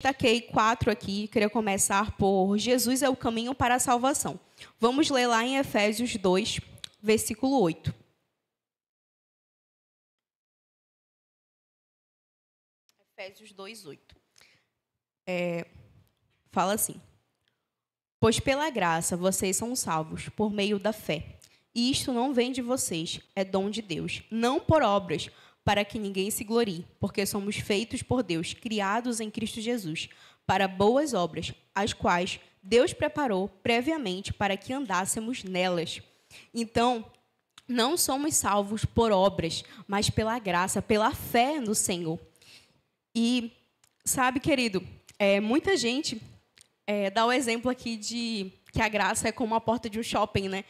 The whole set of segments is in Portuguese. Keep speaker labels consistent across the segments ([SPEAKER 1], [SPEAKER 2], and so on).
[SPEAKER 1] Destaquei 4 aqui, queria começar por Jesus é o caminho para a salvação. Vamos ler lá em Efésios 2, versículo 8. Efésios 2, 8. Fala assim: pois pela graça vocês são salvos, por meio da fé. E isto não vem de vocês, é dom de Deus, não por obras, para que ninguém se glorie, porque somos feitos por Deus, criados em Cristo Jesus, para boas obras, as quais Deus preparou previamente para que andássemos nelas. Então, não somos salvos por obras, mas pela graça, pela fé no Senhor. E, sabe, querido, muita gente dá o exemplo aqui de que a graça é como a porta de um shopping, né?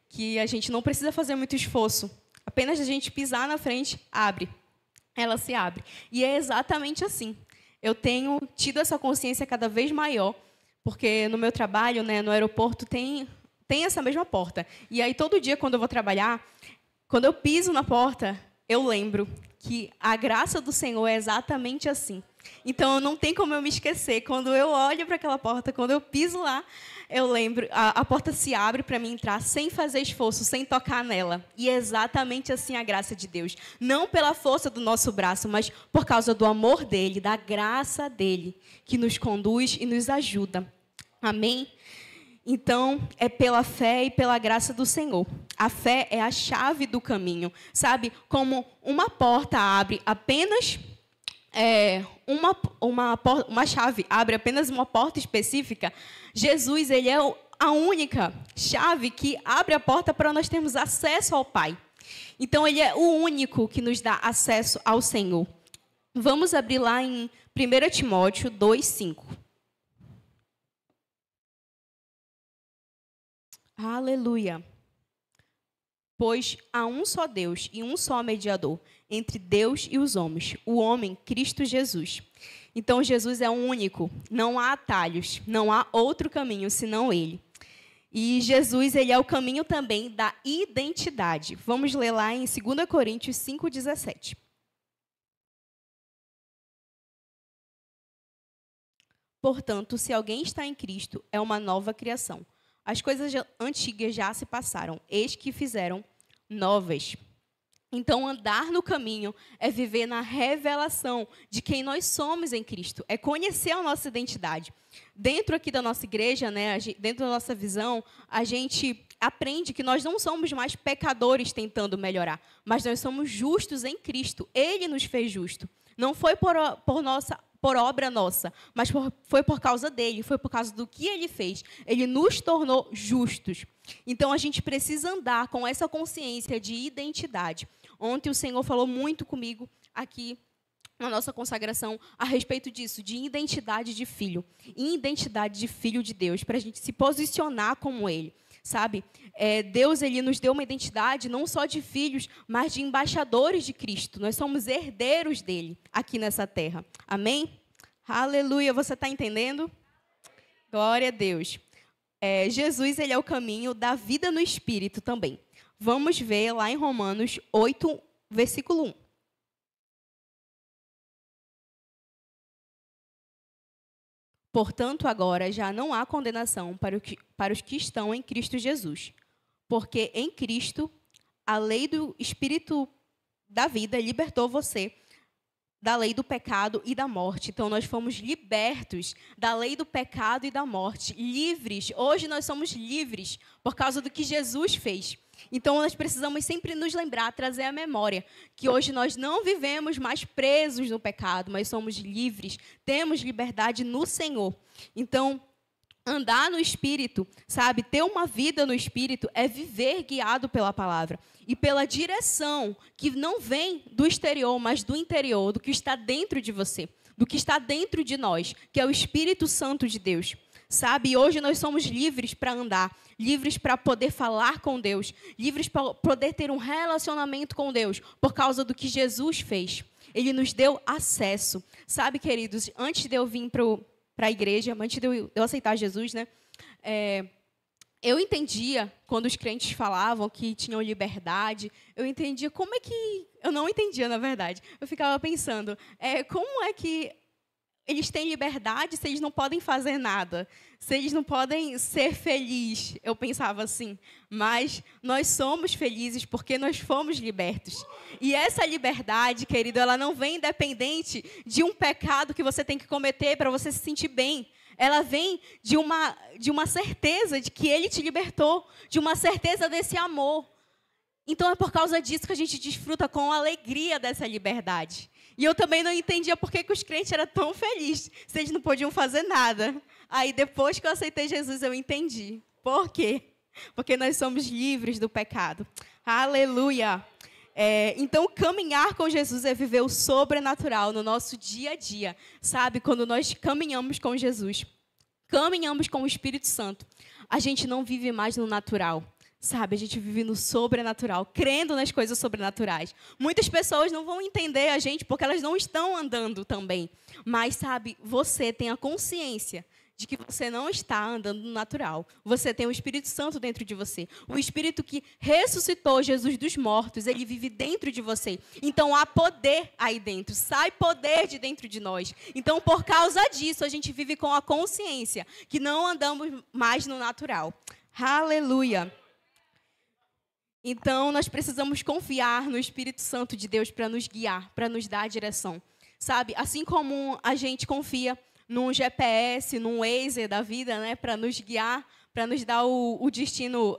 [SPEAKER 1] Que a gente não precisa fazer muito esforço. Apenas a gente pisar na frente, abre. Ela se abre. E é exatamente assim. Eu tenho tido essa consciência cada vez maior, porque no meu trabalho, né, no aeroporto, tem essa mesma porta. E aí, todo dia, quando eu vou trabalhar, quando eu piso na porta, eu lembro que a graça do Senhor é exatamente assim. Então, não tem como eu me esquecer. Quando eu olho para aquela porta, quando eu piso lá, eu lembro, a porta se abre para mim entrar sem fazer esforço, sem tocar nela. E é exatamente assim a graça de Deus. Não pela força do nosso braço, mas por causa do amor dele, da graça dele, que nos conduz e nos ajuda. Amém? Então, é pela fé e pela graça do Senhor. A fé é a chave do caminho. Sabe, como uma porta abre apenas uma chave abre apenas uma porta específica, Jesus, ele é a única chave que abre a porta para nós termos acesso ao Pai. Então, ele é o único que nos dá acesso ao Senhor. Vamos abrir lá em 1 Timóteo 2, 5. Aleluia. Pois há um só Deus e um só mediador entre Deus e os homens, o homem Cristo Jesus. Então, Jesus é o único, não há atalhos, não há outro caminho senão ele. E Jesus, ele é o caminho também da identidade. Vamos ler lá em 2 Coríntios 5,17. Portanto, se alguém está em Cristo, é uma nova criação. As coisas antigas já se passaram, eis que fizeram novas. Então, andar no caminho é viver na revelação de quem nós somos em Cristo, é conhecer a nossa identidade. Dentro aqui da nossa igreja, né, dentro da nossa visão, a gente aprende que nós não somos mais pecadores tentando melhorar, mas nós somos justos em Cristo. Ele nos fez justo. Não foi por obra nossa, mas foi por causa dele, foi por causa do que ele fez. Ele nos tornou justos. Então, a gente precisa andar com essa consciência de identidade. Ontem o Senhor falou muito comigo aqui na nossa consagração a respeito disso, de identidade de filho. Identidade de filho de Deus, para a gente se posicionar como ele. Sabe? Deus, ele nos deu uma identidade não só de filhos, mas de embaixadores de Cristo. Nós somos herdeiros dele aqui nessa terra. Amém? Aleluia. Você está entendendo? Glória a Deus. Jesus, ele é o caminho da vida no Espírito também. Vamos ver lá em Romanos 8, versículo 1. Portanto, agora já não há condenação para os que estão em Cristo Jesus. Porque em Cristo, a lei do Espírito da vida libertou você da lei do pecado e da morte. Então, nós fomos libertos da lei do pecado e da morte. Livres. Hoje nós somos livres por causa do que Jesus fez. Então, nós precisamos sempre nos lembrar, trazer à memória, que hoje nós não vivemos mais presos no pecado, mas somos livres, temos liberdade no Senhor. Então, andar no Espírito, sabe, ter uma vida no Espírito é viver guiado pela palavra e pela direção que não vem do exterior, mas do interior, do que está dentro de você, do que está dentro de nós, que é o Espírito Santo de Deus. Sabe, e hoje nós somos livres para andar, livres para poder falar com Deus, livres para poder ter um relacionamento com Deus, por causa do que Jesus fez. Ele nos deu acesso. Sabe, queridos, antes de eu vir para a igreja, antes de eu aceitar Jesus, né, eu entendia, quando os crentes falavam que tinham liberdade, eu entendia como é que... Eu não entendia, na verdade. Eu ficava pensando, como é que eles têm liberdade se eles não podem fazer nada, se eles não podem ser felizes? Eu pensava assim, mas nós somos felizes porque nós fomos libertos. E essa liberdade, querido, ela não vem independente de um pecado que você tem que cometer para você se sentir bem. Ela vem de uma certeza de que Ele te libertou, de uma certeza desse amor. Então é por causa disso que a gente desfruta com alegria dessa liberdade. E eu também não entendia por que os crentes eram tão felizes, se eles não podiam fazer nada. Aí depois que eu aceitei Jesus, eu entendi. Por quê? Porque nós somos livres do pecado. Aleluia! Então, caminhar com Jesus é viver o sobrenatural no nosso dia a dia. Sabe, quando nós caminhamos com Jesus, caminhamos com o Espírito Santo, a gente não vive mais no natural. Sabe, a gente vive no sobrenatural, crendo nas coisas sobrenaturais. Muitas pessoas não vão entender a gente porque elas não estão andando também. Mas, sabe, você tem a consciência de que você não está andando no natural. Você tem o Espírito Santo dentro de você. O Espírito que ressuscitou Jesus dos mortos, ele vive dentro de você. Então, há poder aí dentro. Sai poder de dentro de nós. Então, por causa disso, a gente vive com a consciência que não andamos mais no natural. Aleluia! Então, nós precisamos confiar no Espírito Santo de Deus para nos guiar, para nos dar a direção. Sabe, assim como a gente confia num GPS, num Waze da vida, né, para nos guiar, para nos dar o destino,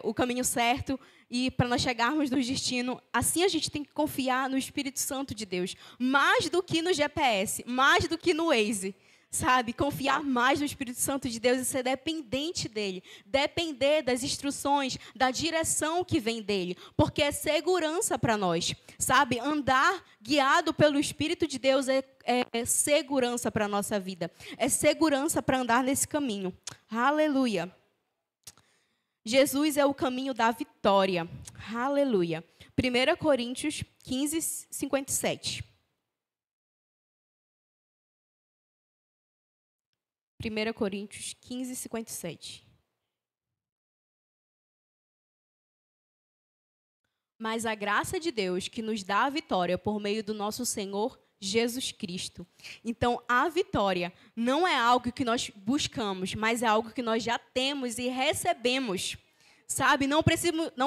[SPEAKER 1] o caminho certo e para nós chegarmos no destino, assim a gente tem que confiar no Espírito Santo de Deus, mais do que no GPS, mais do que no Waze. Sabe, confiar mais no Espírito Santo de Deus e ser dependente dele. Depender das instruções, da direção que vem dele. Porque é segurança para nós. Sabe, andar guiado pelo Espírito de Deus é segurança para a nossa vida. É segurança para andar nesse caminho. Aleluia. Jesus é o caminho da vitória. Aleluia. 1 Coríntios 15, 57. 1 Coríntios 15, 57. Mas a graça de Deus que nos dá a vitória por meio do nosso Senhor Jesus Cristo. Então, a vitória não é algo que nós buscamos, mas é algo que nós já temos e recebemos. Sabe, não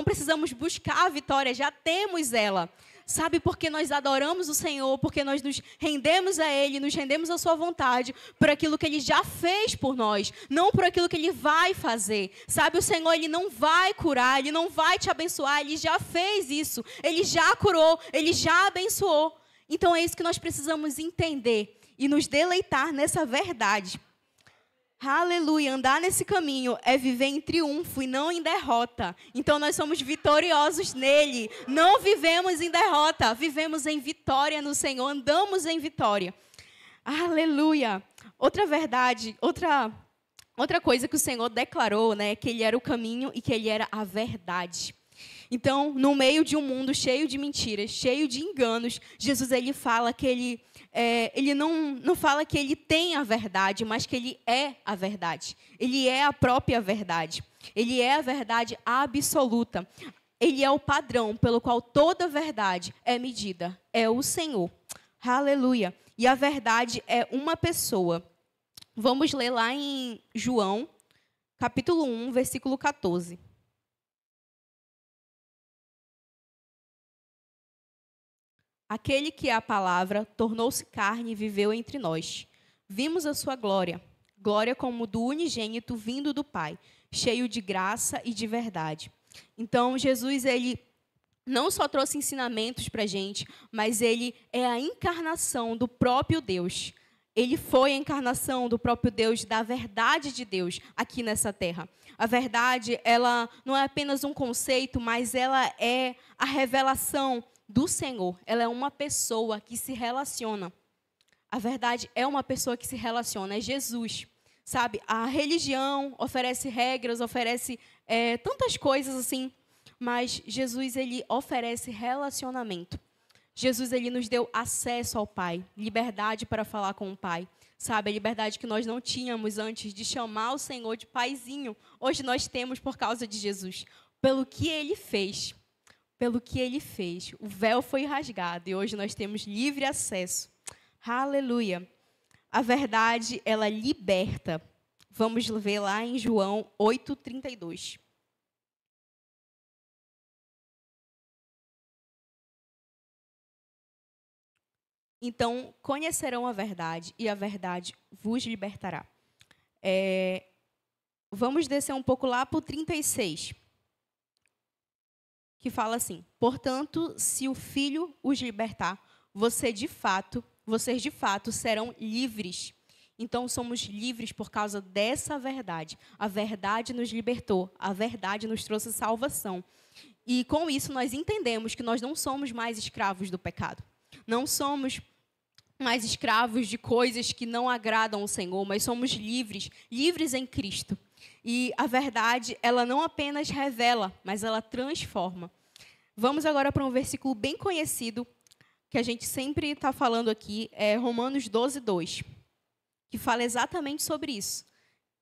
[SPEAKER 1] precisamos buscar a vitória, já temos ela. Sabe, porque nós adoramos o Senhor, porque nós nos rendemos a Ele, nos rendemos à sua vontade, por aquilo que Ele já fez por nós, não por aquilo que Ele vai fazer. Sabe, o Senhor, Ele não vai curar, Ele não vai te abençoar, Ele já fez isso, Ele já curou, Ele já abençoou. Então é isso que nós precisamos entender e nos deleitar nessa verdade. Aleluia, andar nesse caminho é viver em triunfo e não em derrota. Então nós somos vitoriosos nele, não vivemos em derrota, vivemos em vitória no Senhor, andamos em vitória. Aleluia. Outra verdade, outra coisa que o Senhor declarou, né, que ele era o caminho e que ele era a verdade. Então, no meio de um mundo cheio de mentiras, cheio de enganos, Jesus ele fala que ele não fala que ele tem a verdade, mas que ele é a verdade. Ele é a própria verdade. Ele é a verdade absoluta. Ele é o padrão pelo qual toda verdade é medida. É o Senhor. Aleluia. E a verdade é uma pessoa. Vamos ler lá em João, capítulo 1, versículo 14. Aquele que é a palavra tornou-se carne e viveu entre nós. Vimos a sua glória, glória como do unigênito vindo do Pai, cheio de graça e de verdade. Então, Jesus, ele não só trouxe ensinamentos para a gente, mas ele é a encarnação do próprio Deus. Ele foi a encarnação do próprio Deus, da verdade de Deus aqui nessa terra. A verdade, ela não é apenas um conceito, mas ela é a revelação do Senhor. Ela é uma pessoa que se relaciona. A verdade é uma pessoa que se relaciona, é Jesus. Sabe, a religião oferece regras, oferece tantas coisas assim, mas Jesus, ele oferece relacionamento. Jesus, ele nos deu acesso ao Pai, liberdade para falar com o Pai. Sabe, a liberdade que nós não tínhamos antes de chamar o Senhor de Paizinho, hoje nós temos por causa de Jesus, pelo que Ele fez. Pelo que Ele fez. O véu foi rasgado e hoje nós temos livre acesso. Aleluia. A verdade, ela liberta. Vamos ver lá em João 8:32. Então, conhecerão a verdade, e a verdade vos libertará. Vamos descer um pouco lá para o 36, que fala assim: portanto, se o Filho os libertar, vocês de fato serão livres. Então, somos livres por causa dessa verdade. A verdade nos libertou, a verdade nos trouxe salvação. E com isso nós entendemos que nós não somos mais escravos do pecado. Não somos mais escravos de coisas que não agradam ao Senhor, mas somos livres, livres em Cristo. E a verdade, ela não apenas revela, mas ela transforma. Vamos agora para um versículo bem conhecido, que a gente sempre está falando aqui, é Romanos 12:2, que fala exatamente sobre isso,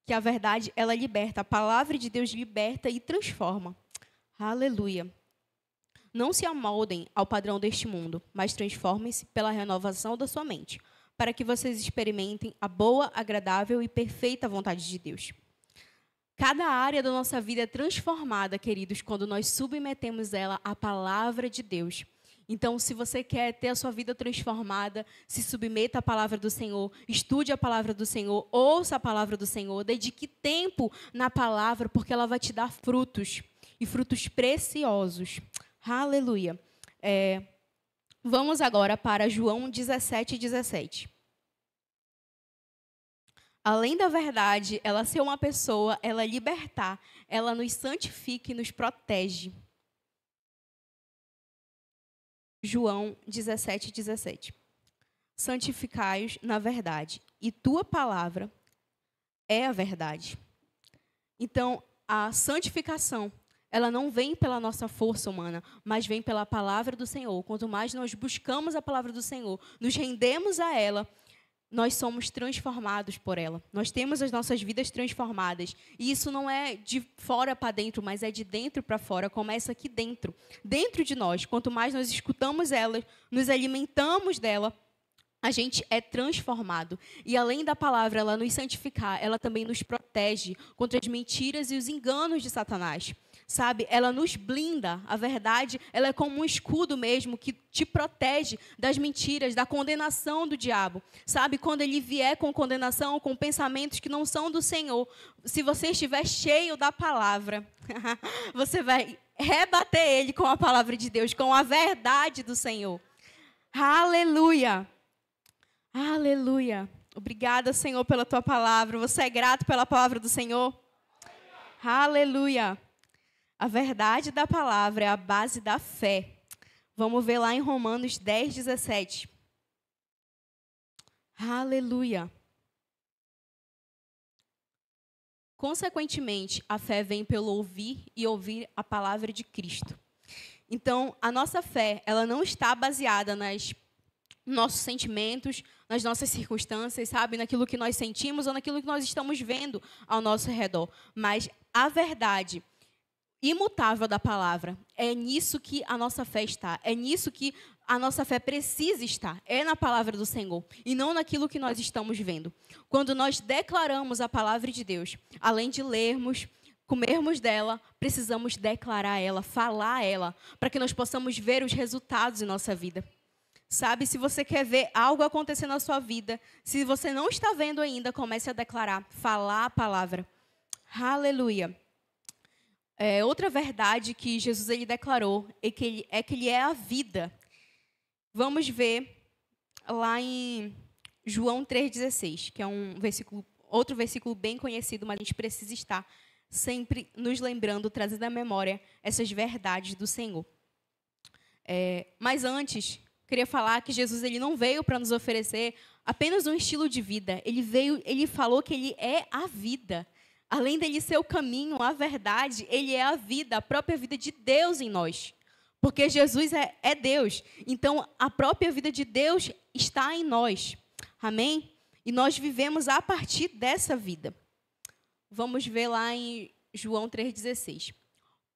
[SPEAKER 1] que a verdade, ela liberta, a palavra de Deus liberta e transforma. Aleluia. Não se amoldem ao padrão deste mundo, mas transformem-se pela renovação da sua mente, para que vocês experimentem a boa, agradável e perfeita vontade de Deus. Cada área da nossa vida é transformada, queridos, quando nós submetemos ela à palavra de Deus. Então, se você quer ter a sua vida transformada, se submeta à palavra do Senhor, estude a palavra do Senhor, ouça a palavra do Senhor, dedique tempo na palavra, porque ela vai te dar frutos, e frutos preciosos. Aleluia. Vamos agora para João 17:17. Além da verdade, ela ser uma pessoa, ela libertar, ela nos santifica e nos protege. João 17:17. Santificai-os na verdade, e tua palavra é a verdade. Então, a santificação, ela não vem pela nossa força humana, mas vem pela palavra do Senhor. Quanto mais nós buscamos a palavra do Senhor, nos rendemos a ela, nós somos transformados por ela. Nós temos as nossas vidas transformadas. E isso não é de fora para dentro, mas é de dentro para fora. Começa aqui dentro, dentro de nós. Quanto mais nós escutamos ela, nos alimentamos dela, a gente é transformado. E além da palavra ela nos santificar, ela também nos protege contra as mentiras e os enganos de Satanás. Sabe, ela nos blinda. A verdade, ela é como um escudo mesmo que te protege das mentiras, da condenação do diabo. Sabe, quando ele vier com condenação, com pensamentos que não são do Senhor, se você estiver cheio da palavra, você vai rebater ele com a palavra de Deus, com a verdade do Senhor. Aleluia! Aleluia! Obrigada, Senhor, pela tua palavra. Você é grato pela palavra do Senhor? Aleluia! A verdade da palavra é a base da fé. Vamos ver lá em Romanos 10:17. Aleluia. Consequentemente, a fé vem pelo ouvir e ouvir a palavra de Cristo. Então, a nossa fé, ela não está baseada nos nossos sentimentos, nas nossas circunstâncias, sabe? Naquilo que nós sentimos ou naquilo que nós estamos vendo ao nosso redor. Mas a verdade imutável da palavra, é nisso que a nossa fé está, é nisso que a nossa fé precisa estar, é na palavra do Senhor, e não naquilo que nós estamos vendo. Quando nós declaramos a palavra de Deus, além de lermos, comermos dela, precisamos declarar ela, falar ela, para que nós possamos ver os resultados em nossa vida. Sabe, se você quer ver algo acontecer na sua vida, se você não está vendo ainda, comece a declarar, falar a palavra. Aleluia. Outra verdade que Jesus ele declarou é que ele é a vida. Vamos ver lá em João 3,16, que é outro versículo bem conhecido, mas a gente precisa estar sempre nos lembrando, trazendo à memória essas verdades do Senhor. Mas antes, queria falar que Jesus ele não veio para nos oferecer apenas um estilo de vida. Ele falou que ele é a vida. Além dele ser o caminho, a verdade, ele é a vida, a própria vida de Deus em nós. Porque Jesus é Deus. Então, a própria vida de Deus está em nós. Amém? E nós vivemos a partir dessa vida. Vamos ver lá em João 3,16.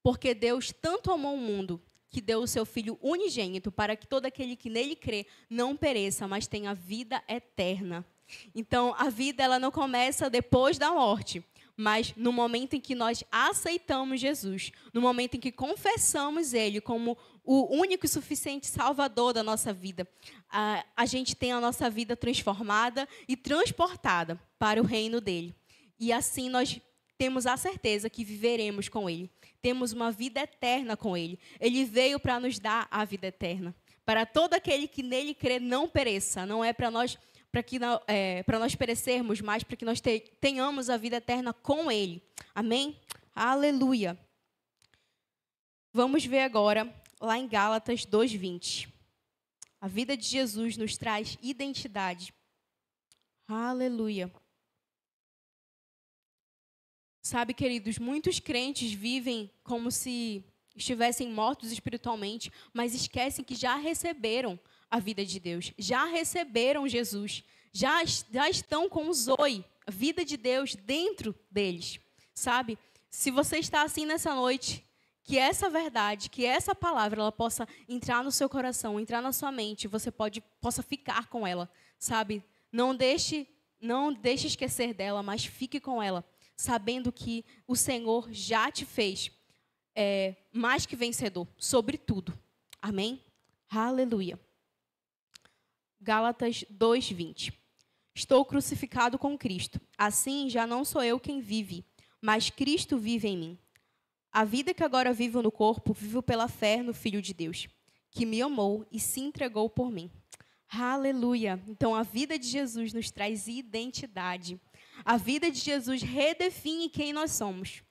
[SPEAKER 1] Porque Deus tanto amou o mundo, que deu o seu Filho unigênito, para que todo aquele que nele crê não pereça, mas tenha vida eterna. Então, a vida ela não começa depois da morte, mas no momento em que nós aceitamos Jesus, no momento em que confessamos Ele como o único e suficiente Salvador da nossa vida, a gente tem a nossa vida transformada e transportada para o reino dele. E assim nós temos a certeza que viveremos com Ele. Temos uma vida eterna com Ele. Ele veio para nos dar a vida eterna. Para todo aquele que nele crê não pereça. Não é para nós perecermos, mas para que nós tenhamos a vida eterna com Ele. Amém? Aleluia. Vamos ver agora lá em Gálatas 2:20. A vida de Jesus nos traz identidade. Aleluia. Sabe, queridos, muitos crentes vivem como se estivessem mortos espiritualmente, mas esquecem que já receberam a vida de Deus, já receberam Jesus, já estão com o Zoe, a vida de Deus dentro deles, sabe? Se você está assim nessa noite, que essa verdade, que essa palavra, ela possa entrar no seu coração, entrar na sua mente, você possa ficar com ela, sabe? Não deixe esquecer dela, mas fique com ela, sabendo que o Senhor já te fez mais que vencedor sobre tudo. Amém? Aleluia. Gálatas 2:20. Estou crucificado com Cristo. Assim, já não sou eu quem vive, mas Cristo vive em mim. A vida que agora vivo no corpo, vivo pela fé no Filho de Deus, que me amou e se entregou por mim. Aleluia. Então, a vida de Jesus nos traz identidade. A vida de Jesus redefine quem nós somos.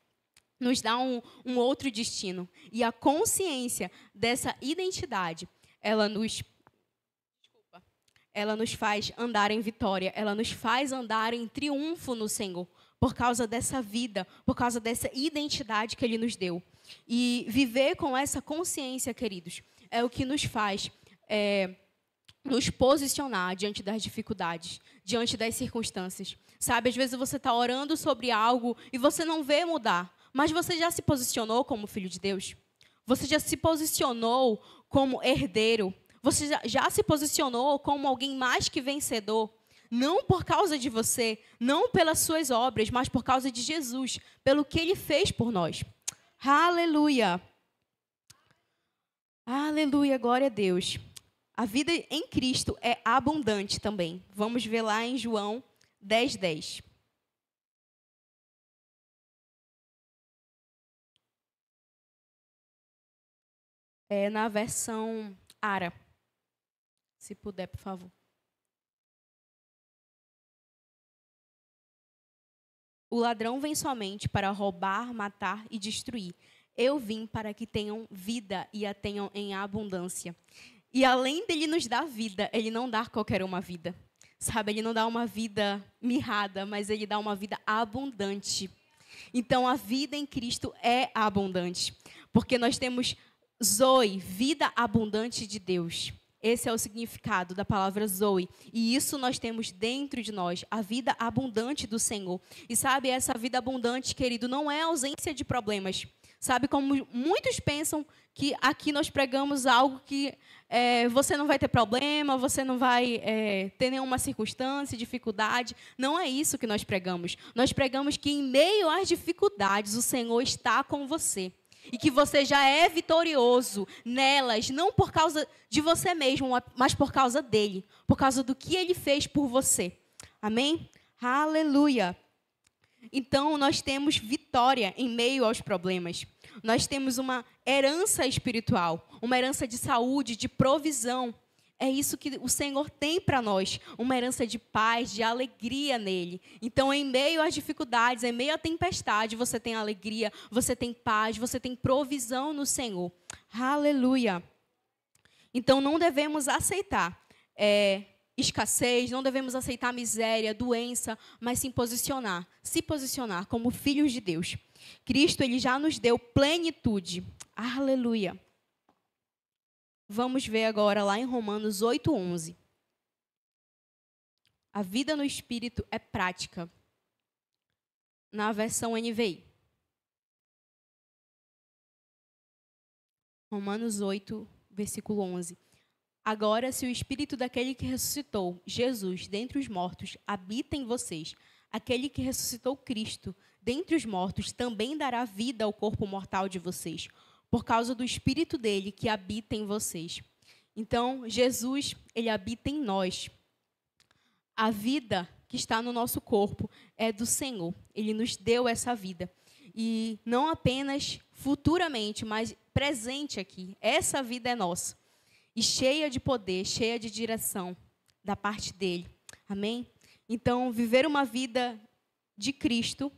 [SPEAKER 1] Nos dá um outro destino. E a consciência dessa identidade, ela nos faz andar em vitória, ela nos faz andar em triunfo no Senhor, por causa dessa vida, por causa dessa identidade que Ele nos deu. E viver com essa consciência, queridos, é o que nos faz nos posicionar diante das dificuldades, diante das circunstâncias. Sabe, às vezes você está orando sobre algo e você não vê mudar, mas você já se posicionou como filho de Deus? Você já se posicionou como herdeiro? Você já se posicionou como alguém mais que vencedor? Não por causa de você, não pelas suas obras, mas por causa de Jesus, pelo que Ele fez por nós. Aleluia! Aleluia, glória a Deus. A vida em Cristo é abundante também. Vamos ver lá em João 10:10. É na versão ARA. Se puder, por favor. O ladrão vem somente para roubar, matar e destruir. Eu vim para que tenham vida e a tenham em abundância. E além dele nos dar vida, ele não dá qualquer uma vida. Sabe, ele não dá uma vida mirrada, mas ele dá uma vida abundante. Então, a vida em Cristo é abundante. Porque nós temos Zoe, vida abundante de Deus. Esse é o significado da palavra Zoe. E isso nós temos dentro de nós, a vida abundante do Senhor. E sabe, essa vida abundante, querido, não é ausência de problemas. Sabe, como muitos pensam que aqui nós pregamos algo que você não vai ter problema, você não vai ter nenhuma circunstância, dificuldade. Não é isso que nós pregamos. Nós pregamos que em meio às dificuldades, o Senhor está com você. E que você já é vitorioso nelas, não por causa de você mesmo, mas por causa dele. Por causa do que ele fez por você. Amém? Aleluia! Então, nós temos vitória em meio aos problemas. Nós temos uma herança espiritual, uma herança de saúde, de provisão. É isso que o Senhor tem para nós, uma herança de paz, de alegria nele. Então, em meio às dificuldades, em meio à tempestade, você tem alegria, você tem paz, você tem provisão no Senhor. Aleluia! Então, não devemos aceitar escassez, não devemos aceitar miséria, doença, mas se posicionar como filhos de Deus. Cristo, ele já nos deu plenitude. Aleluia! Vamos ver agora lá em Romanos 8:11. A vida no Espírito é prática. Na versão NVI. Romanos 8, versículo 11. Agora, se o Espírito daquele que ressuscitou Jesus dentre os mortos habita em vocês, aquele que ressuscitou Cristo dentre os mortos também dará vida ao corpo mortal de vocês, por causa do Espírito dele que habita em vocês. Então, Jesus, ele habita em nós. A vida que está no nosso corpo é do Senhor. Ele nos deu essa vida. E não apenas futuramente, mas presente aqui. Essa vida é nossa. E cheia de poder, cheia de direção da parte dele. Amém? Então, viver uma vida de Cristo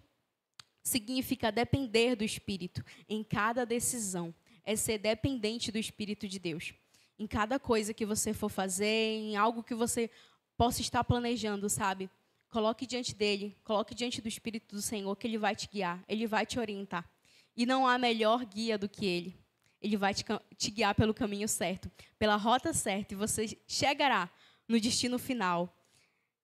[SPEAKER 1] significa depender do Espírito em cada decisão. É ser dependente do Espírito de Deus. Em cada coisa que você for fazer, em algo que você possa estar planejando, sabe? Coloque diante dele, coloque diante do Espírito do Senhor, que ele vai te guiar, ele vai te orientar. E não há melhor guia do que ele. Ele vai te guiar pelo caminho certo, pela rota certa, e você chegará no destino final,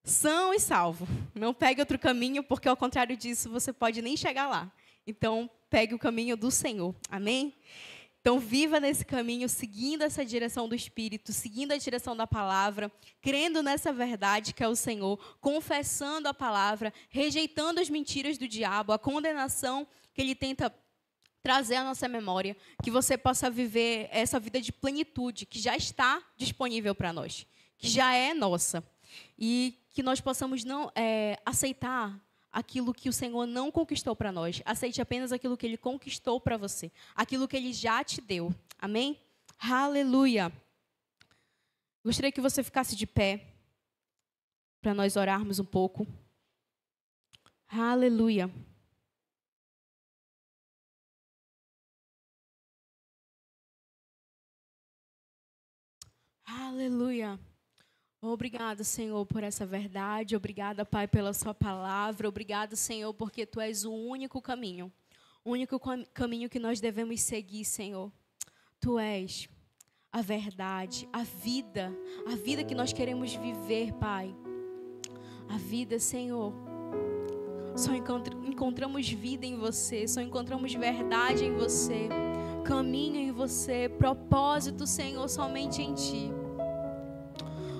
[SPEAKER 1] são e salvo. Não pegue outro caminho, porque ao contrário disso, você pode nem chegar lá. Então, pegue o caminho do Senhor. Amém? Então, viva nesse caminho, seguindo essa direção do Espírito, seguindo a direção da palavra, crendo nessa verdade que é o Senhor, confessando a palavra, rejeitando as mentiras do diabo, a condenação que ele tenta trazer à nossa memória, que você possa viver essa vida de plenitude que já está disponível para nós, que já é nossa, e que nós possamos não aceitar aquilo que o Senhor não conquistou para nós. Aceite apenas aquilo que Ele conquistou para você. Aquilo que Ele já te deu. Amém? Aleluia. Gostaria que você ficasse de pé para nós orarmos um pouco. Aleluia. Aleluia. Obrigada, Senhor, por essa verdade. Obrigada, Pai, pela sua palavra. Obrigado, Senhor, porque Tu és o único caminho. O único caminho que nós devemos seguir, Senhor. Tu és a verdade, a vida que nós queremos viver, Pai. A vida, Senhor. Só encontramos vida em Você, só encontramos verdade em Você, caminho em Você, propósito, Senhor, somente em Ti.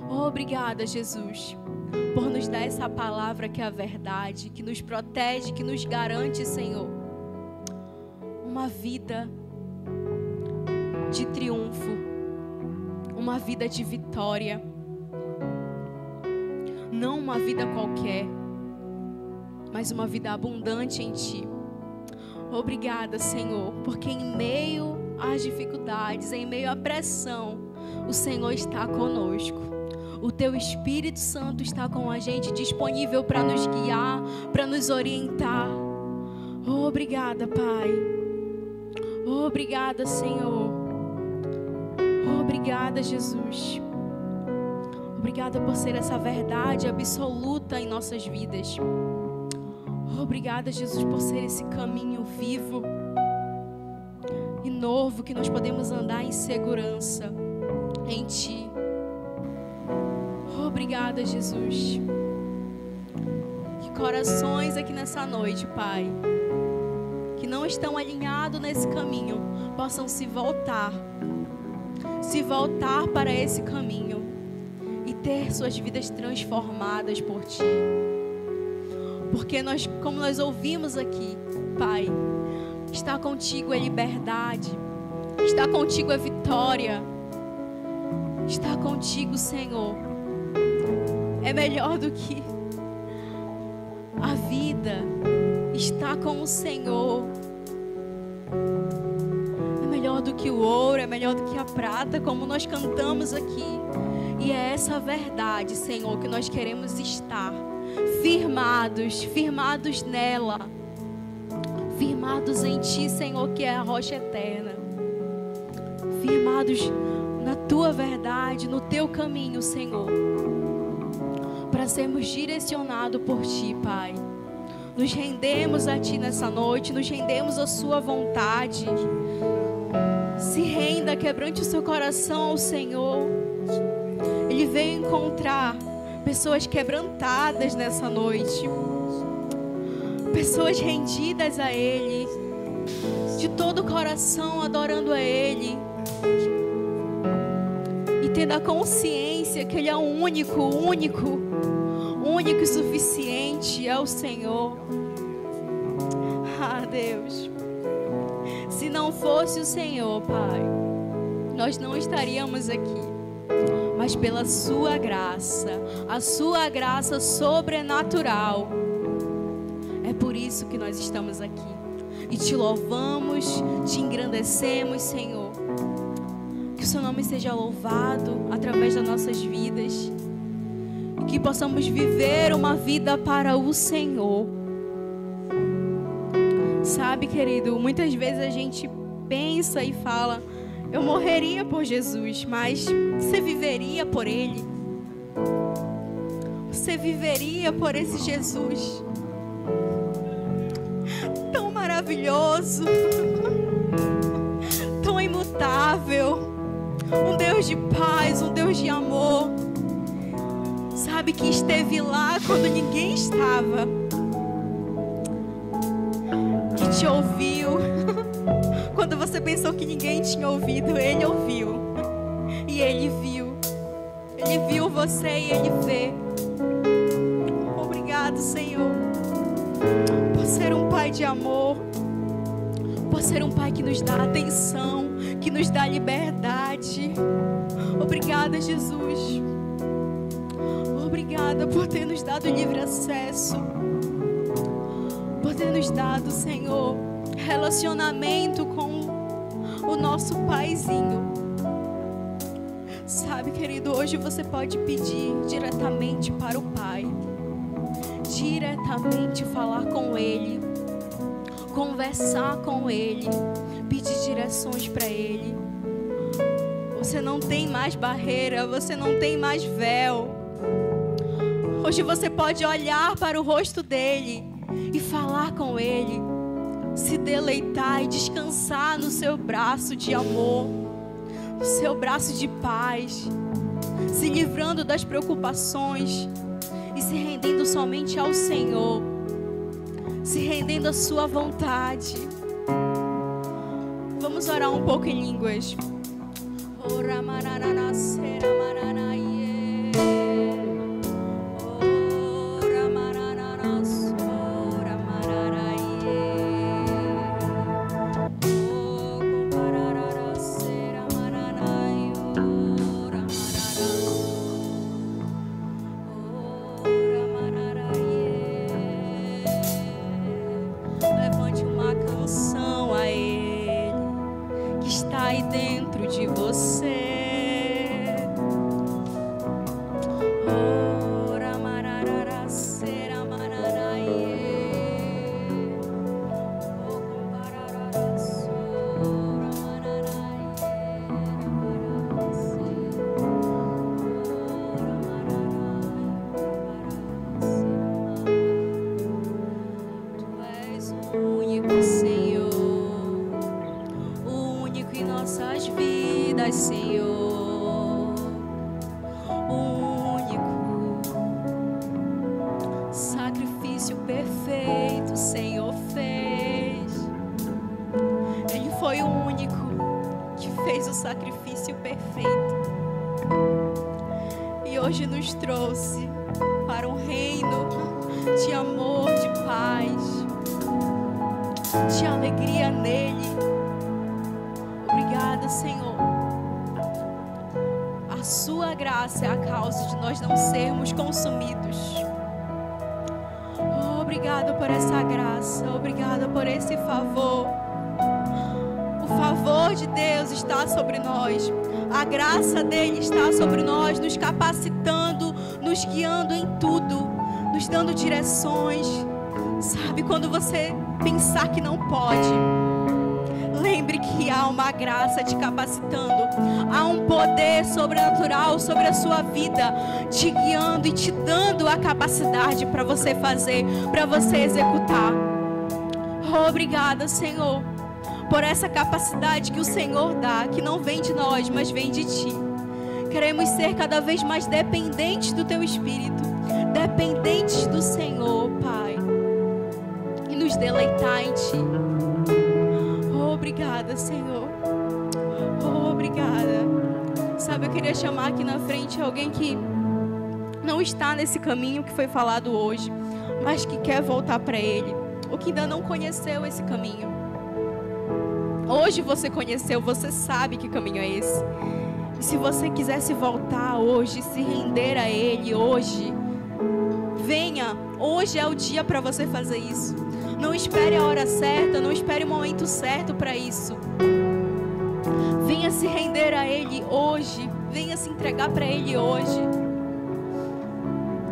[SPEAKER 1] Obrigada, Jesus, por nos dar essa palavra que é a verdade, que nos protege, que nos garante, Senhor, uma vida de triunfo, uma vida de vitória, não uma vida qualquer, mas uma vida abundante em Ti. Obrigada, Senhor, porque em meio às dificuldades, em meio à pressão, o Senhor está conosco. O Teu Espírito Santo está com a gente, disponível para nos guiar, para nos orientar. Obrigada, Pai. Obrigada, Senhor. Obrigada, Jesus. Obrigada por ser essa verdade absoluta em nossas vidas. Obrigada, Jesus, por ser esse caminho vivo e novo que nós podemos andar em segurança em Ti. Obrigada, Jesus. Que corações aqui nessa noite, Pai, que não estão alinhados nesse caminho, possam se voltar para esse caminho e ter suas vidas transformadas por Ti. Porque como nós ouvimos aqui, Pai, estar contigo é liberdade, estar contigo é vitória, estar contigo, Senhor, é melhor do que a vida. Estar com o Senhor é melhor do que o ouro, é melhor do que a prata, como nós cantamos aqui. E é essa verdade, Senhor, que nós queremos estar firmados nela, firmados em Ti, Senhor, que é a rocha eterna, firmados na Tua verdade, no Teu caminho, Senhor, para sermos direcionados por Ti, Pai. Nos rendemos a Ti nessa noite, nos rendemos à Sua vontade. Se renda, quebrante o seu coração ao Senhor. Ele veio encontrar pessoas quebrantadas nessa noite, pessoas rendidas a Ele, de todo o coração adorando a Ele. E Tendo a consciência que Ele é o único e suficiente, é o Senhor. Ah, Deus. Se não fosse o Senhor, Pai, nós não estaríamos aqui. Mas pela Sua graça, a Sua graça sobrenatural, é por isso que nós estamos aqui. E te louvamos, te engrandecemos, Senhor. Que o Seu nome seja louvado através das nossas vidas. E que possamos viver uma vida para o Senhor. Sabe, querido, muitas vezes a gente pensa e fala: eu morreria por Jesus, mas você viveria por Ele? Você viveria por esse Jesus tão maravilhoso, tão imutável, um Deus de paz, um Deus de amor, sabe, que esteve lá quando ninguém estava, que te ouviu quando você pensou que ninguém tinha ouvido. Ele ouviu e Ele viu. Ele viu você e Ele vê. Obrigado, Senhor, por ser um Pai de amor, por ser um Pai que nos dá atenção, que nos dá liberdade. Obrigada, Jesus. Obrigada por ter nos dado livre acesso, por ter nos dado, Senhor, relacionamento com o nosso Paizinho. Sabe, querido, hoje você pode pedir diretamente para o Pai, diretamente falar com Ele, conversar com Ele, pedir direções para Ele. Você não tem mais barreira, você não tem mais véu. Hoje você pode olhar para o rosto dEle e falar com Ele, se deleitar e descansar no seu braço de amor, no seu braço de paz, se livrando das preocupações e se rendendo somente ao Senhor, se rendendo à sua vontade. Vamos orar um pouco em línguas. Ora mararana sera maranaye. Ora mararana sora mararaye. O compararara sera maranaye. Ora mararaye. Levante uma canção a Ele que está aí dentro de você. Ora mararara sera mararaye. O compararara sora mararaye. Tu és o único, Senhor, o único em nossas vidas, Senhor. O único sacrifício perfeito o Senhor fez. Ele foi o único que fez o sacrifício perfeito. E hoje nos trouxe para um reino de amor, de paz, de alegria nele. Obrigada, Senhor. A sua graça é a causa de nós não sermos consumidos. Obrigada por essa graça. Obrigada por esse favor. O favor de Deus está sobre nós. A graça dele está sobre nós, nos capacitando, nos guiando em tudo, nos dando direções. Sabe, quando você pensar que não pode, lembre que há uma graça te capacitando. Há um poder sobrenatural sobre a sua vida, te guiando e te dando a capacidade para você fazer, para você executar. Obrigada, Senhor, por essa capacidade que o Senhor dá, que não vem de nós, mas vem de Ti. Queremos ser cada vez mais dependentes do Teu Espírito, dependentes do Senhor, Pai, e nos deleitar em Ti. Obrigada, Senhor. Obrigada. Sabe, Sabe, eu queria chamar aqui na frente alguém que não está nesse caminho que foi falado hoje, mas que quer voltar para Ele, ou que ainda não conheceu esse caminho. Hoje você conheceu, você sabe que caminho é esse. E se você quisesse voltar hoje, se render a Ele hoje, venha. Hoje é o dia para você fazer isso. Não espere a hora certa, não espere o momento certo para isso. Venha se render a Ele hoje. Venha se entregar para Ele hoje.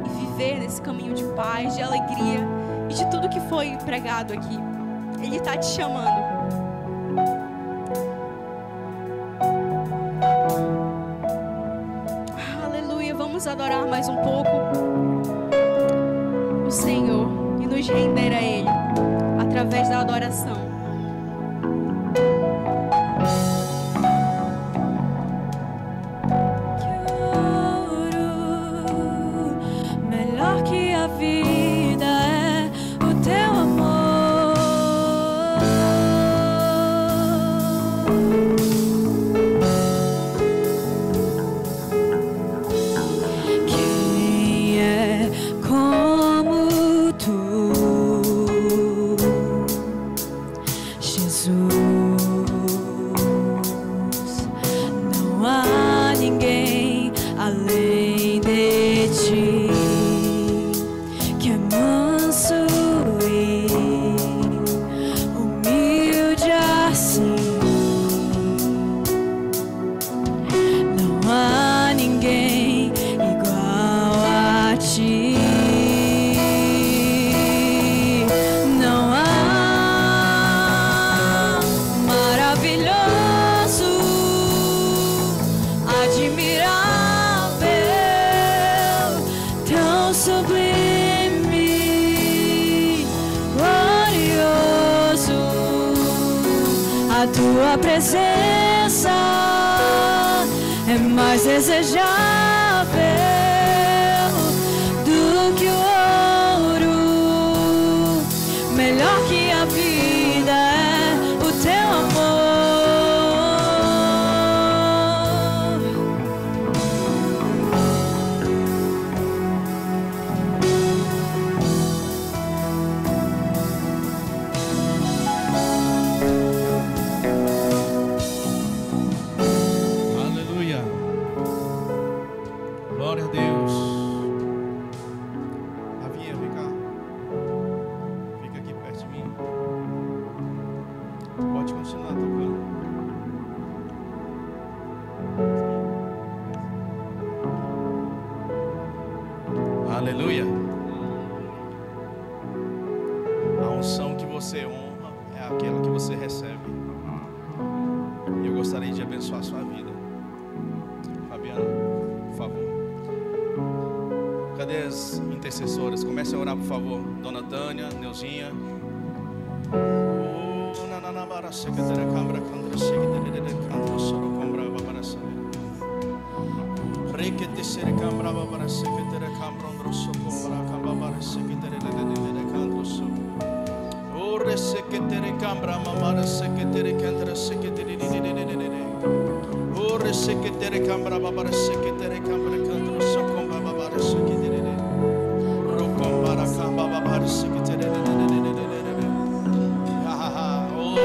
[SPEAKER 1] E viver nesse caminho de paz, de alegria e de tudo que foi pregado aqui. Ele está te chamando. Aleluia. Vamos adorar mais um pouco o Senhor e nos render a Ele através da adoração.
[SPEAKER 2] Tua presença é mais desejável do que o ouro, melhor que a vida é o teu amor.
[SPEAKER 3] Aleluia. A unção que você honra é aquela que você recebe. E eu gostaria de abençoar a sua vida. Fabiana, por favor. Cadê as intercessoras? Comece a orar, por favor. Dona Tânia, Neuzinha.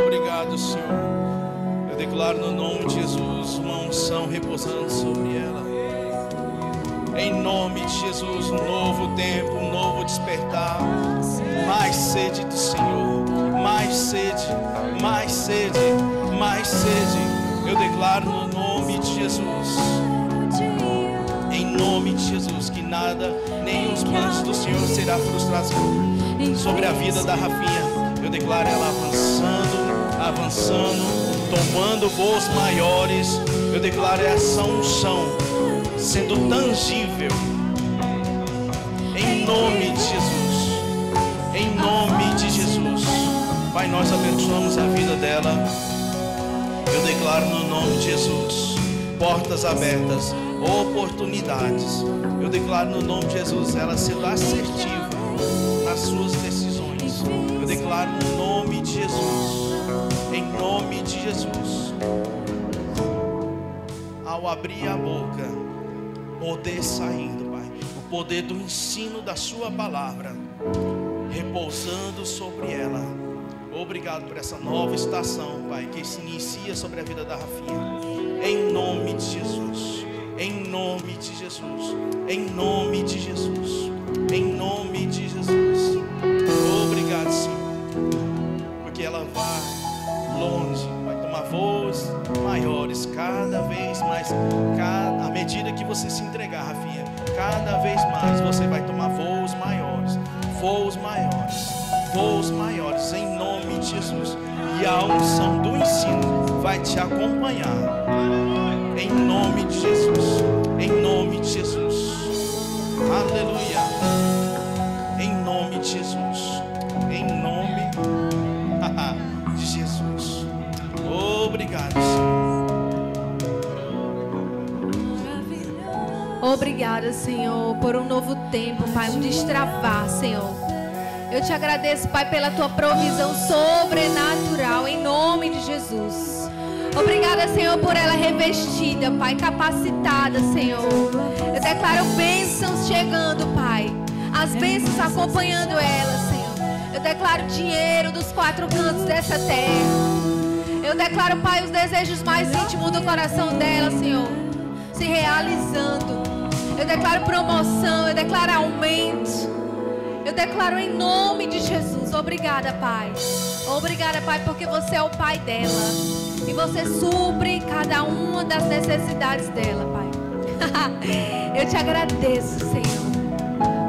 [SPEAKER 3] Obrigado, Senhor. Eu declaro no nome de Jesus uma unção repousando sobre ela. Em nome de Jesus, um novo tempo, um novo despertar. Mais sede do Senhor, mais sede, mais sede, mais sede. Eu declaro no nome de Jesus, em nome de Jesus, que nada, nem os planos do Senhor será frustrado sobre a vida da Rafinha. Eu declaro ela avançando, tomando voos maiores. Eu declaro essa unção sendo tangível, em nome de Jesus, em nome de Jesus. Pai, nós abençoamos a vida dela. Eu declaro no nome de Jesus, portas abertas, oportunidades. Eu declaro no nome de Jesus, ela sendo assertiva nas suas decisões. Eu declaro no nome de Jesus, em nome de Jesus, a ao abrir a boca, poder saindo, Pai. O poder do ensino da sua palavra, repousando sobre ela. Obrigado por essa nova estação, Pai, que se inicia sobre a vida da Rafinha. Em nome de Jesus. Em nome de Jesus. Em nome de Jesus. Em nome de Jesus. Obrigado, Senhor. Porque ela vai longe, vai tomar voos maiores cada vez mais. À medida que você se entregar, Rafinha, cada vez mais você vai tomar voos maiores. Voos maiores. Voos maiores. Em nome de Jesus. E a unção do ensino vai te acompanhar. Em nome de Jesus. Em nome de Jesus. Aleluia. Em nome de Jesus. Em nome de Jesus. Obrigado, Senhor.
[SPEAKER 4] Obrigada, Senhor, por um novo tempo, Pai, um destravar, Senhor. Eu te agradeço, Pai, pela tua provisão sobrenatural, em nome de Jesus. Obrigada, Senhor, por ela revestida, Pai, capacitada, Senhor. Eu declaro bênçãos chegando, Pai. As bênçãos acompanhando ela, Senhor. Eu declaro dinheiro dos 4 cantos dessa terra. Eu declaro, Pai, os desejos mais íntimos do coração dela, Senhor, se realizando. Eu declaro promoção, eu declaro aumento. Eu declaro em nome de Jesus. Obrigada, Pai. Obrigada, Pai, porque você é o Pai dela. E você supre cada uma das necessidades dela, Pai. Eu te agradeço, Senhor,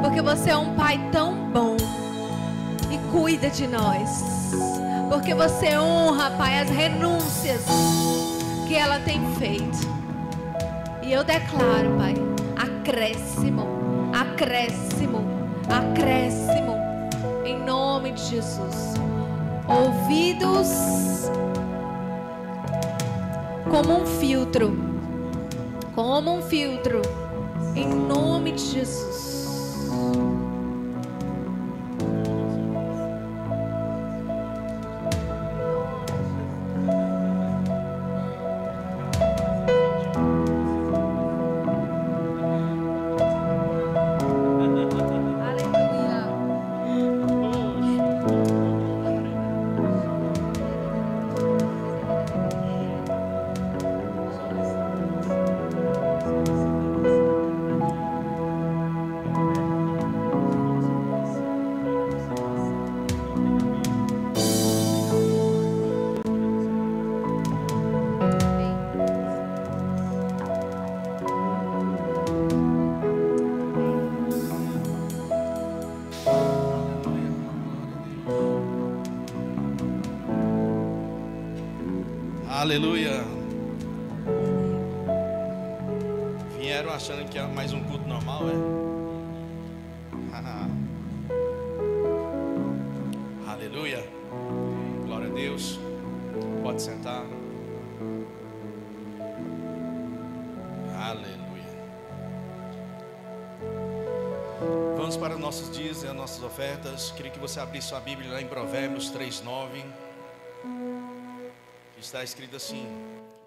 [SPEAKER 4] porque você é um Pai tão bom e cuida de nós. Porque você honra, Pai, as renúncias que ela tem feito. E eu declaro, Pai, acréscimo, acréscimo, acréscimo, em nome de Jesus. Ouvidos como um filtro, em nome de Jesus.
[SPEAKER 3] Aleluia. Vieram achando que é mais um culto normal, é? Aleluia. Glória a Deus. Pode sentar. Aleluia. Vamos para os nossos dias e as nossas ofertas. Queria que você abrisse sua Bíblia lá em Provérbios 3:9. Está escrito assim: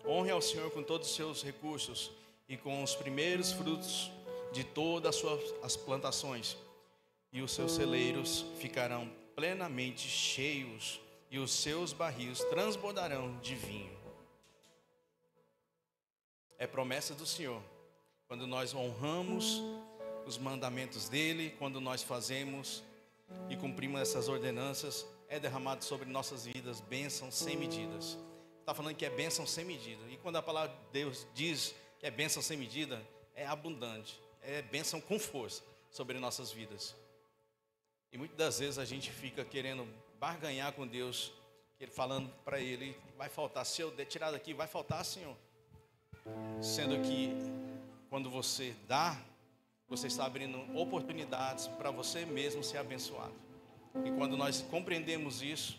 [SPEAKER 3] honre ao Senhor com todos os seus recursos e com os primeiros frutos de todas as plantações, e os seus celeiros ficarão plenamente cheios, e os seus barris transbordarão de vinho. É promessa do Senhor. Quando nós honramos os mandamentos dele, quando nós fazemos e cumprimos essas ordenanças, é derramado sobre nossas vidas bênçãos sem medidas. Está falando que é bênção sem medida. E quando a palavra de Deus diz que é bênção sem medida, é abundante. É bênção com força sobre nossas vidas. E muitas das vezes a gente fica querendo barganhar com Deus, falando para Ele: vai faltar, se eu tirar daqui, vai faltar, Senhor. Sendo que quando você dá, você está abrindo oportunidades para você mesmo ser abençoado. E quando nós compreendemos isso,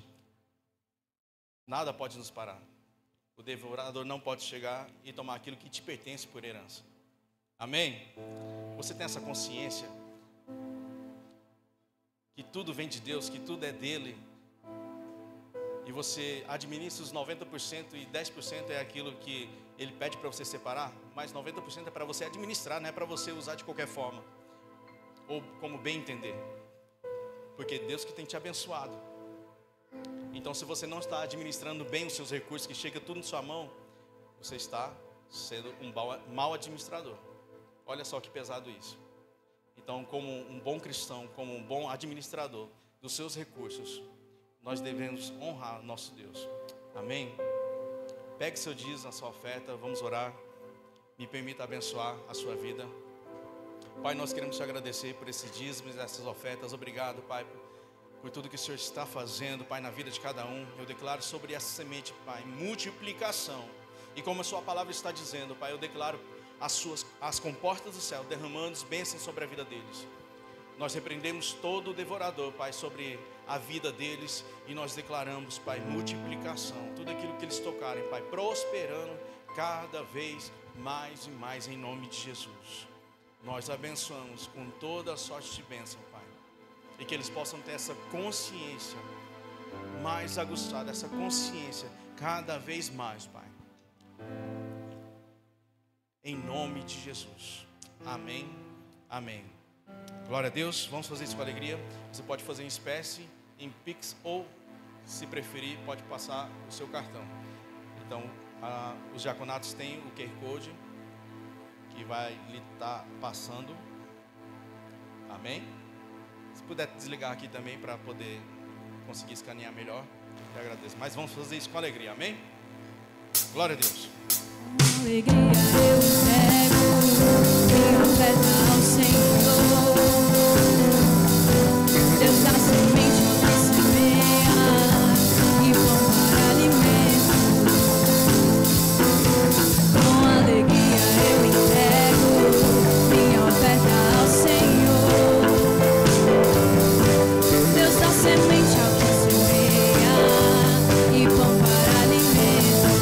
[SPEAKER 3] nada pode nos parar. O devorador não pode chegar e tomar aquilo que te pertence por herança. Amém? Você tem essa consciência que tudo vem de Deus, que tudo é dele. e você administra os 90% e 10% é aquilo que Ele pede para você separar, mas 90% é para você administrar, não é para você usar de qualquer forma, ou como bem entender, porque Deus que tem te abençoado. Então, se você não está administrando bem os seus recursos, que chega tudo na sua mão, você está sendo um mau administrador. Olha só que pesado isso. Então, como um bom cristão, como um bom administrador dos seus recursos, nós devemos honrar nosso Deus. Amém? Pegue seu dízimo, a sua oferta, vamos orar. Me permita abençoar a sua vida. Pai, nós queremos te agradecer por esses dízimos, essas ofertas. Obrigado, Pai, por tudo que o Senhor está fazendo, Pai, na vida de cada um. Eu declaro sobre essa semente, Pai, multiplicação. E como a sua palavra está dizendo, Pai, eu declaro as comportas do céu derramando bênçãos sobre a vida deles. Nós repreendemos todo o devorador, Pai, sobre a vida deles, e nós declaramos, Pai, multiplicação. Tudo aquilo que eles tocarem, Pai, prosperando cada vez mais e mais, em nome de Jesus. Nós abençoamos com toda a sorte de bênção, Pai, e que eles possam ter essa consciência mais aguçada, essa consciência cada vez mais, Pai, em nome de Jesus. Amém, amém. Glória a Deus. Vamos fazer isso com alegria. Você pode fazer em espécie, em Pix, ou, se preferir, pode passar o seu cartão. Então, os diaconatos têm o QR Code que vai lhe estar passando. Amém? Se puder desligar aqui também para poder conseguir escanear melhor, eu agradeço. Mas vamos fazer isso com alegria. Amém? Glória a Deus.
[SPEAKER 2] Alegria eu entrego, minha oferta ao Senhor. Deus dá semente que semeia e pão para alimento. Com alegria eu entrego, minha oferta ao Senhor. Deus dá semente ao que semeia e pão para alimento.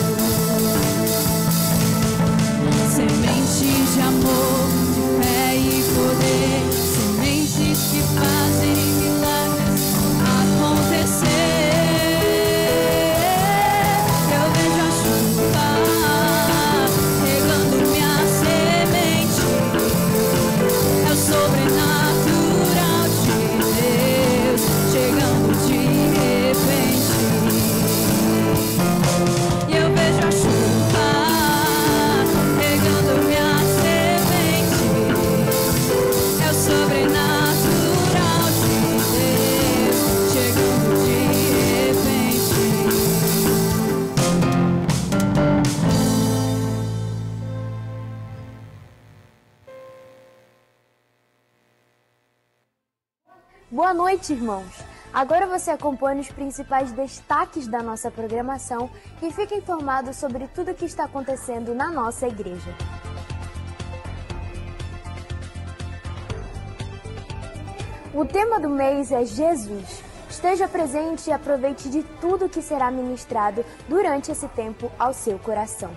[SPEAKER 2] Sementes de amor, de fé e poder, sementes que fazem milagres acontecer. Eu vejo a chuva regando minha semente, é o sobrenatural de Deus chegando de repente. E eu vejo a chuva regando minha semente, é o sobrenatural de Deus chegando de repente.
[SPEAKER 5] Boa noite, irmãos! Agora você acompanha os principais destaques da nossa programação e fica informado sobre tudo o que está acontecendo na nossa igreja. O tema do mês é Jesus. Esteja presente e aproveite de tudo que será ministrado durante esse tempo ao seu coração.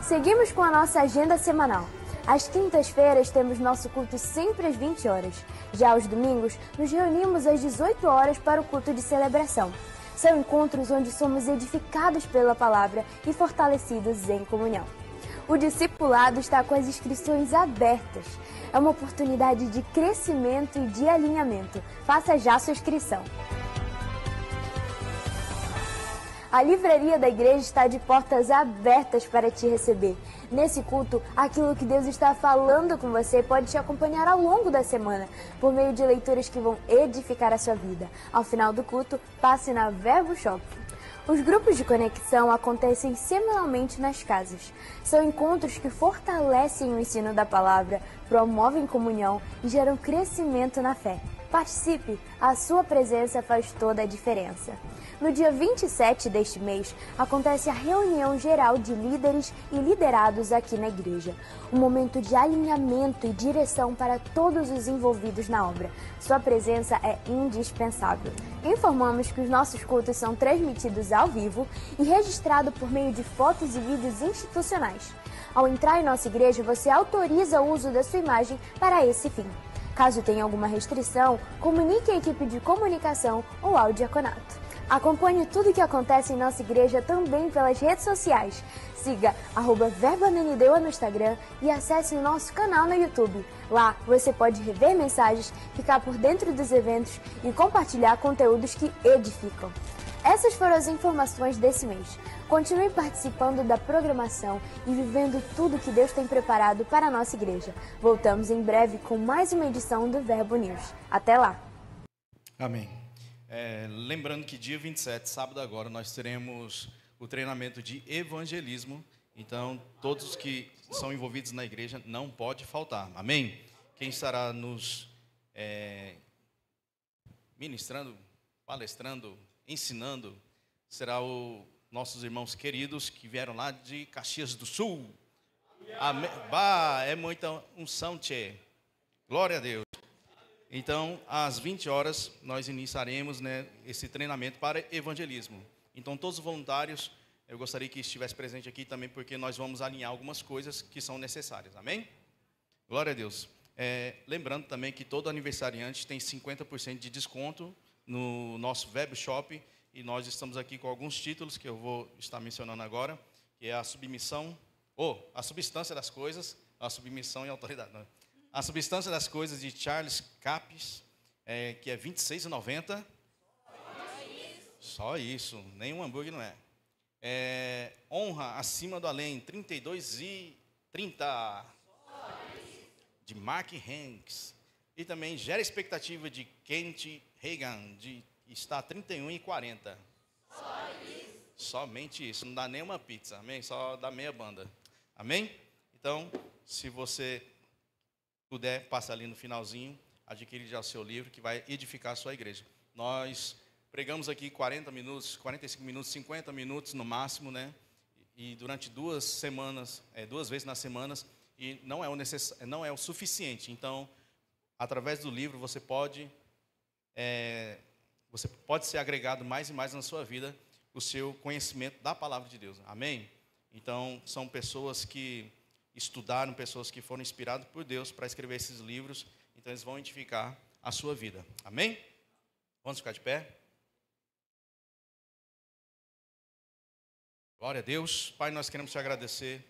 [SPEAKER 5] Seguimos com a nossa agenda semanal. Às quintas-feiras temos nosso culto sempre às 20 horas. Já aos domingos, nos reunimos às 18 horas para o culto de celebração. São encontros onde somos edificados pela palavra e fortalecidos em comunhão. O discipulado está com as inscrições abertas. É uma oportunidade de crescimento e de alinhamento. Faça já sua inscrição. A livraria da igreja está de portas abertas para te receber. Nesse culto, aquilo que Deus está falando com você pode te acompanhar ao longo da semana, por meio de leituras que vão edificar a sua vida. Ao final do culto, passe na Verbo Shop. Os grupos de conexão acontecem semanalmente nas casas. São encontros que fortalecem o ensino da palavra, promovem comunhão e geram crescimento na fé. Participe, a sua presença faz toda a diferença. No dia 27 deste mês, acontece a reunião geral de líderes e liderados aqui na igreja. Um momento de alinhamento e direção para todos os envolvidos na obra. Sua presença é indispensável. Informamos que os nossos cultos são transmitidos ao vivo e registrados por meio de fotos e vídeos institucionais. Ao entrar em nossa igreja, você autoriza o uso da sua imagem para esse fim. Caso tenha alguma restrição, comunique à equipe de comunicação ou ao diaconato. Acompanhe tudo o que acontece em nossa igreja também pelas redes sociais. Siga @VerboAnanindeua no Instagram e acesse o nosso canal no YouTube. Lá você pode rever mensagens, ficar por dentro dos eventos e compartilhar conteúdos que edificam. Essas foram as informações desse mês. Continue participando da programação e vivendo tudo que Deus tem preparado para a nossa igreja. Voltamos em breve com mais uma edição do Verbo News. Até lá!
[SPEAKER 3] Amém. Lembrando que dia 27, sábado agora, nós teremos o treinamento de evangelismo. Então, todos que são envolvidos na igreja não pode faltar. Amém? Quem estará nos ministrando, palestrando, ensinando, será nossos irmãos queridos que vieram lá de Caxias do Sul. Amém. Bah, é muita unção, tchê. Glória a Deus. Então, às 20 horas, nós iniciaremos, né, esse treinamento para evangelismo. Então, todos os voluntários, eu gostaria que estivesse presente aqui também, porque nós vamos alinhar algumas coisas que são necessárias. Amém? Glória a Deus. Lembrando também que todo aniversariante tem 50% de desconto no nosso web shop. E nós estamos aqui com alguns títulos que eu vou estar mencionando agora, que é a submissão, a substância das coisas, a submissão e a autoridade. Não. A substância das coisas de Charles Capps, que é R$ 26,90. Só isso, nem um hambúrguer não é. Honra acima do além, R$ 32,30. De Mark Hanks. E também Gera Expectativa de Kent Reagan, está R$ 31,40. Só isso? Somente isso, não dá nem uma pizza, amém? Só dá meia banda, amém? Então, se você puder, passa ali no finalzinho, adquirir já o seu livro, que vai edificar a sua igreja. Nós pregamos aqui 40 minutos, 45 minutos, 50 minutos no máximo, né? E durante 2 semanas, 2 vezes nas semanas, e não é o suficiente. Então, através do livro, você pode ser agregado mais e mais na sua vida o seu conhecimento da palavra de Deus. Amém? Então, são pessoas que estudaram, pessoas que foram inspiradas por Deus para escrever esses livros. Então, eles vão edificar a sua vida. Amém? Vamos ficar de pé? Glória a Deus. Pai, nós queremos te agradecer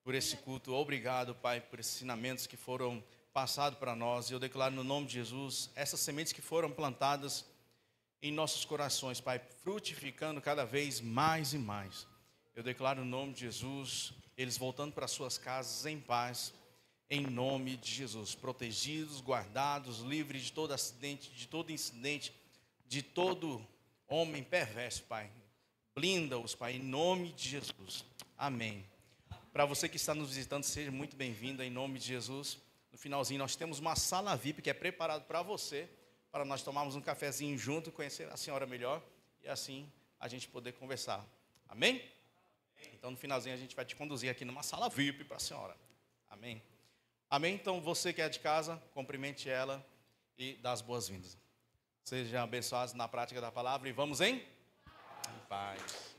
[SPEAKER 3] por esse culto. Obrigado, Pai, por esses ensinamentos que foram passados para nós. E eu declaro no nome de Jesus, essas sementes que foram plantadas em nossos corações, Pai, frutificando cada vez mais e mais. Eu declaro no nome de Jesus, eles voltando para suas casas em paz, em nome de Jesus, protegidos, guardados, livres de todo acidente, de todo incidente, de todo homem perverso, Pai. Blinda-os, Pai, em nome de Jesus. Amém. Para você que está nos visitando, seja muito bem-vindo em nome de Jesus. No finalzinho nós temos uma sala VIP que é preparada para você, para nós tomarmos um cafezinho junto, conhecer a senhora melhor e assim a gente poder conversar. Amém? Então no finalzinho a gente vai te conduzir aqui numa sala VIP para a senhora. Amém? Amém? Então você que é de casa, cumprimente ela e dá as boas-vindas. Sejam abençoados na prática da palavra e vamos em paz.